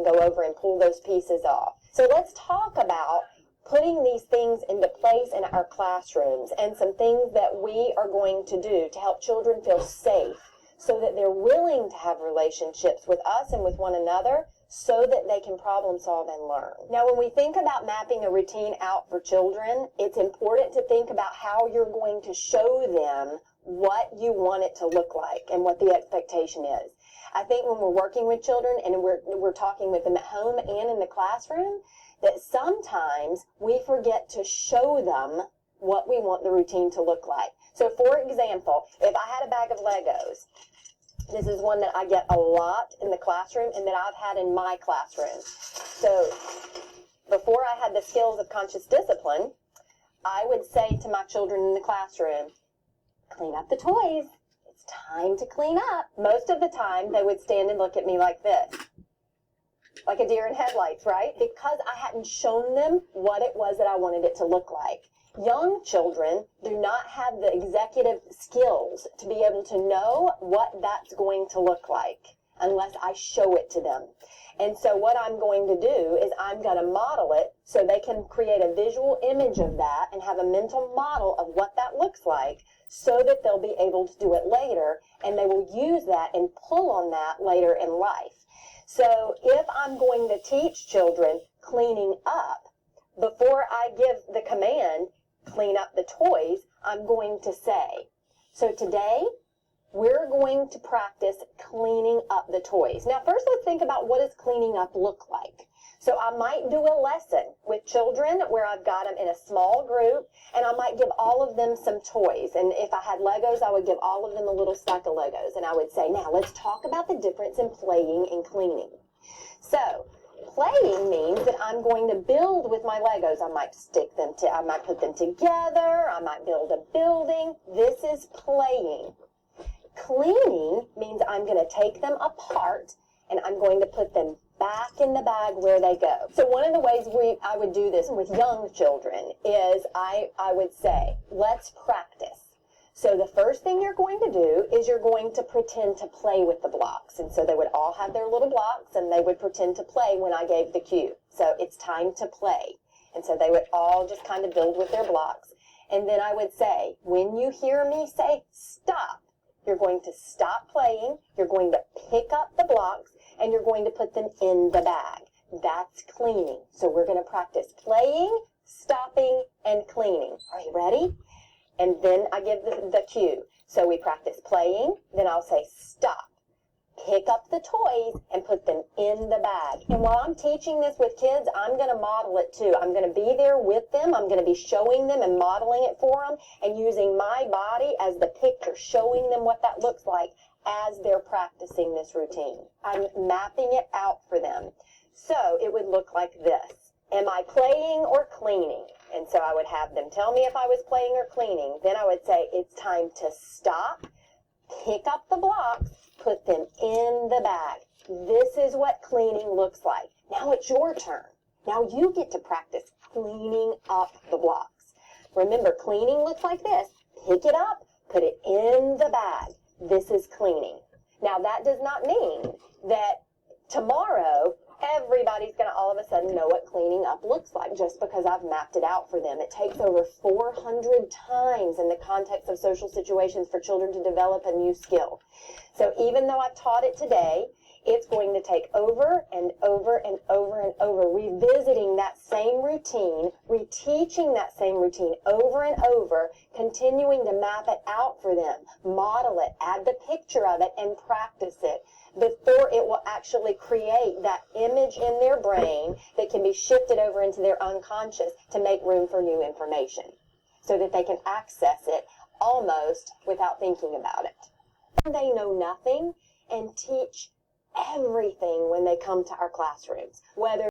and go over and pull those pieces off. So let's talk about putting these things into place in our classrooms and some things that we are going to do to help children feel safe so that they're willing to have relationships with us and with one another so that they can problem solve and learn. Now, when we think about mapping a routine out for children, it's important to think about how you're going to show them what you want it to look like and what the expectation is. I think when we're working with children and we're talking with them at home and in the classroom, that sometimes we forget to show them what we want the routine to look like. So, for example, if I had a bag of Legos, this is one that I get a lot in the classroom and that I've had in my classroom. So, before I had the skills of conscious discipline, I would say to my children in the classroom, clean up the toys. It's time to clean up. Most of the time, they would stand and look at me like this. Like a deer in headlights, right? Because I hadn't shown them what it was that I wanted it to look like. Young children do not have the executive skills to be able to know what that's going to look like unless I show it to them. And so what I'm going to do is I'm going to model it so they can create a visual image of that and have a mental model of what that looks like so that they'll be able to do it later, and they will use that and pull on that later in life. So if I'm going to teach children cleaning up, before I give the command, clean up the toys, I'm going to say, so today we're going to practice cleaning up the toys. Now first let's think about what does cleaning up look like. So I might do a lesson with children where I've got them in a small group, and I might give all of them some toys. And if I had Legos, I would give all of them a little stack of Legos. And I would say, now let's talk about the difference in playing and cleaning. So playing means that I'm going to build with my Legos. I might put them together. I might build a building. This is playing. Cleaning means I'm going to take them apart and I'm going to put them back in the bag where they go. So one of the ways I would do this with young children is I would say, let's practice. So the first thing you're going to do is you're going to pretend to play with the blocks. And so they would all have their little blocks and they would pretend to play when I gave the cue. So it's time to play. And so they would all just kind of build with their blocks. And then I would say, when you hear me say stop, you're going to stop playing, you're going to pick up the blocks, and you're going to put them in the bag. That's cleaning. So we're going to practice playing, stopping, and cleaning. Are you ready? And then I give the cue. So we practice playing, then I'll say stop. Pick up the toys and put them in the bag. And while I'm teaching this with kids, I'm going to model it too. I'm going to be there with them. I'm going to be showing them and modeling it for them and using my body as the picture, showing them what that looks like as they're practicing this routine. I'm mapping it out for them. So it would look like this. Am I playing or cleaning? And so I would have them tell me if I was playing or cleaning. Then I would say it's time to stop, pick up the blocks, put them in the bag. This is what cleaning looks like. Now it's your turn. Now you get to practice cleaning up the blocks. Remember, cleaning looks like this. Pick it up, put it in the bag. This is cleaning. Now that does not mean that tomorrow everybody's going to all of a sudden know what cleaning up looks like just because I've mapped it out for them. It takes over 400 times in the context of social situations for children to develop a new skill. So even though I've taught it today, it's going to take over and over and over and over, revisiting that same routine, reteaching that same routine over and over, continuing to map it out for them, model it, add the picture of it, and practice it before it will actually create that image in their brain that can be shifted over into their unconscious to make room for new information so that they can access it almost without thinking about it. They know nothing and teach everything when they come to our classrooms, whether